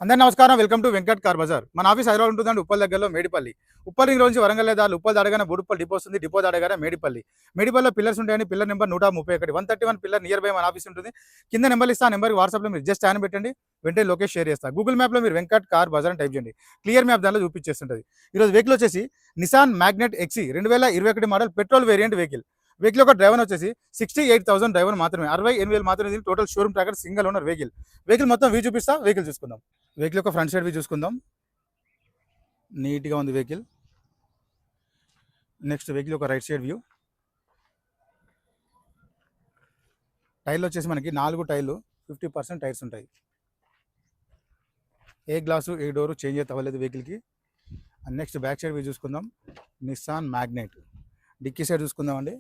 అందరికీ నమస్కారం. Welcome to Venkat car bazaar. మన ఆఫీస్ హైదరాబాద్ ఉంటుందండి, ఉప్పల్ దగ్గరలో మేడిపల్లి. ఉప్పల్ రింగ్ నుంచి వరంగల్ దారి ఉప్పల్ దాడగానే బోడుప్పల్ డిపో వస్తుంది. డిపో దాడగానే మేడిపల్లి. మేడిపల్లిలో పిల్లర్స్ ఉంటాయండి. Pillar number 131 131 pillar near by మన ఆఫీస్ ఉంటుంది. కింద నెంబర్ ఇస్తా, ఆ నెంబర్కి వాట్సాప్లో మీరు జస్ట్ హ్యాండ్ పెట్టండి, వెంటనే లొకేషన్ షేర్ చేస్తా. గూగుల్ మ్యాప్లో మీరు వెంకట్ కార్ బజార్ అని టైప్ చేయండి, క్లియర్ మ్యాప్ దానిలో చూపించేస్తుంటుంది. ఈరోజు వెహికల్ వచ్చేసి Nissan Magnite XE 2021 model petrol variant vehicle. Vehicle యొక్క డ్రైవర్ వచ్చేసి 68,000 డ్రైవర్ మాత్రమే, 68,000 మాత్రమే. Total showroom tracker, single owner vehicle. Vehicle మొత్తం వ్యూ చూపిస్తా, వెహికల్ చూసుకుందాం. వెహికల్ యొక్క ఫ్రంట్ సైడ్ వ్యూ చూసుకుందాం. నీట్గా ఉంది వెహికల్. నెక్స్ట్ వెహికల్ యొక్క రైట్ సైడ్ వ్యూ. టైర్లు వచ్చేసి మనకి 4 టైర్లు 50% టైర్స్ ఉంటాయి. ఏ గ్లాసు ఏ డోరు చేంజ్ అయితే అవ్వలేదు వెహికల్కి. And next back side view చూసుకుందాం. Nissan Magnite. డిక్కీ సైడ్ చూసుకుందాం అండి.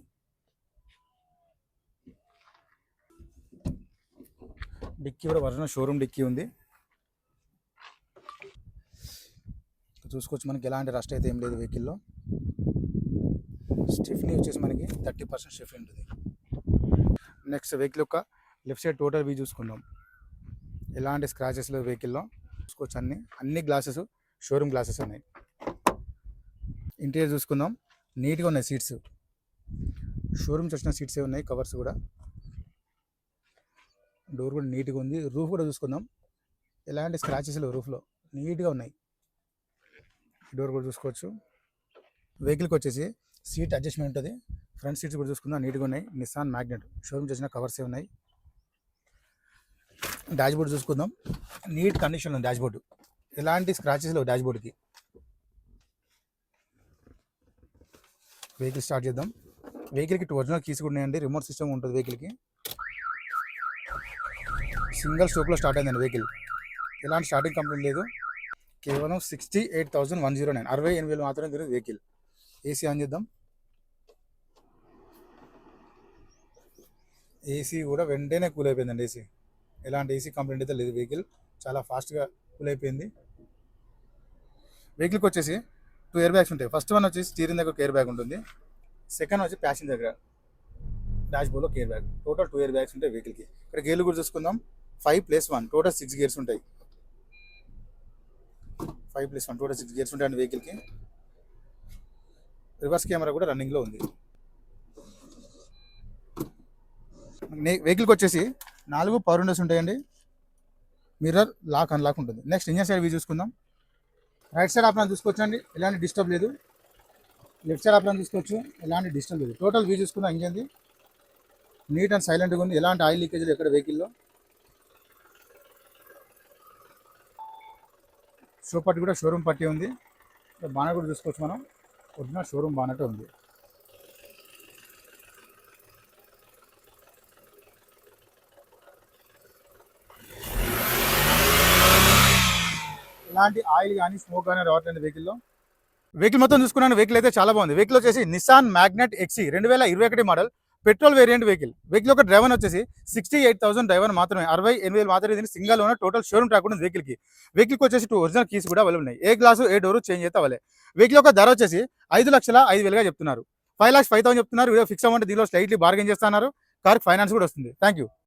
డిక్కీ కూడా ఒరిజినల్ షోరూమ్ డిక్కీ ఉంది. చూసుకోవచ్చు, మనకి ఎలాంటి రస్ట్ అయితే ఏం లేదు వెహికల్లో. స్టిఫ్నీ వచ్చేసి మనకి 30% స్టిఫ్నీ ఉంటుంది. నెక్స్ట్ వెహికల్ యొక్క లెఫ్ట్ సైడ్ టోటల్ వ్యూ చూసుకుందాం. ఎలాంటి స్క్రాచెస్ లేవు వెహికల్లో. చూసుకోవచ్చు, అన్ని గ్లాసెస్ షోరూమ్ గ్లాసెస్ ఉన్నాయి. ఇంటీరియర్ చూసుకుందాం. నీట్గా ఉన్నాయి సీట్స్, షోరూమ్స్ వచ్చిన సీట్సే ఉన్నాయి. కవర్స్ కూడా, డోర్ కూడా నీట్గా ఉంది. రూఫ్ కూడా చూసుకుందాం. ఎలాంటి స్క్రాచెస్ లేవు రూఫ్లో, నీట్గా ఉన్నాయి. డోర్ కూడా చూసుకోవచ్చు. వెహికల్కి వచ్చేసి సీట్ అడ్జస్ట్మెంట్ ఉంటుంది. ఫ్రంట్ సీట్స్ కూడా చూసుకుందాం, నీట్గా ఉన్నాయి. నిసాన్ మ్యాగ్నెట్ షోరూమ్ చేసిన కవర్సే ఉన్నాయి. డాష్ బోర్డ్ చూసుకుందాం. నీట్ కండిషన్లో ఉంది డాష్ బోర్డు, ఎలాంటి స్క్రాచెస్ లేవు డాష్ బోర్డుకి. వెహికల్ స్టార్ట్ చేద్దాం. వెహికల్కి 2 ఒరిజినల్ కీస్ కూడా ఉన్నాయండి. రిమోట్ సిస్టమ్ ఉంటుంది వెహికల్కి. సింగిల్ స్ట్రోక్లో స్టార్ట్ అయిందండి వెహికల్. ఎలాంటి స్టార్టింగ్ కంప్లైంట్ లేదు. కేవలం 68,109, 68,000 మాత్రమే తిరిగి వెహికల్. ఏసీ ఆన్ చేద్దాం. ఏసీ కూడా వెంటనే కూల్ అయిపోయిందండి. ఏసీ ఎలాంటి ఏసీ కంప్లైంట్ అయితే లేదు. వెహికల్ చాలా ఫాస్ట్గా కూల్ అయిపోయింది. వెహికల్కి వచ్చేసి 2 ఎయిర్ బ్యాగ్స్ ఉంటాయి. ఫస్ట్ వన్ వచ్చేసి స్టీరింగ్ దగ్గర ఎయిర్ బ్యాగ్ ఉంటుంది. సెకండ్ వచ్చి ప్యాసింజర్ దగ్గర డాష్ బోర్డ్లో air bag. Total 2 air bags ఉంటాయి వెహికల్కి. ఇక్కడ గేర్లు కూడా చూసుకుందాం. 5+1 టోటల్ 6 గేర్స్ ఉంటాయి. 5+1 టోటల్ 6 గేర్స్ ఉంటాయండి వెహికల్కి. రివర్స్ కెమెరా కూడా రన్నింగ్లో ఉంది. వెహికల్కి వచ్చేసి 4 పవర్ విండోస్ ఉంటాయండి. మిర్రర్ లాక్ అన్లాక్ ఉంటుంది. నెక్స్ట్ ఇంజన్ సైడ్ వ్యూ చూసుకుందాం. రైట్ సైడ్ ఆప్షన్ చూసుకోవచ్చండి, ఎలాంటి డిస్టర్బ్ లేదు. లెఫ్ట్ సైడ్ ఆప్షన్ చూసుకోవచ్చు, ఎలాంటి డిస్టర్బ్ లేదు. టోటల్ వ్యూ చూసుకుందాం. ఇంజన్ది నీట్ అండ్ సైలెంట్గా ఉంది. ఎలాంటి ఆయిల్ లీకేజ్ ఎక్కడ వెహికల్లో. షో పట్టి కూడా షోరూమ్ పట్టి ఉంది. బానట్ కూడా చూసుకోవచ్చు మనం, ఒరిజినల్ షోరూమ్ బానట్ ఉంది. ఎలాంటి ఆయిల్ కానీ స్మోక్ కానీ రావట్లేదు వెహికల్లో. వెహికల్ మొత్తం చూసుకున్నాను. వెహికల్ అయితే చాలా బాగుంది. వెహికల్ వచ్చేసి Nissan Magnite XE 2021 model petrol variant vehicle. Vehicle యొక్క డ్రైవర్ వచ్చేసి 68,000 డ్రైవర్ మాత్రమే, 68,000 మాత్రమే. దీన్ని single owner. Total showroom track ఉంది వెహికల్కి. వెహికల్కి వచ్చేసి 2 ఒరిజినల్ కీస్ కూడా అవైలబుల్ ఉన్నాయి. ఏ గ్లాసు ఏ డోరు చేంజ్ అయితే అవ్వలే. వెహికల్ యొక్క ధర వచ్చేసి 5,05,000 చెప్తున్నారు. 5,05,000 చెప్తున్నారు. వీడియో ఫిక్స్ అమౌంట్ దీనిలో స్లైట్లీ బార్గెన్ చేస్తున్నారు. కార్ ఫైనాన్స్ కూడా వస్తుంది. Thank you.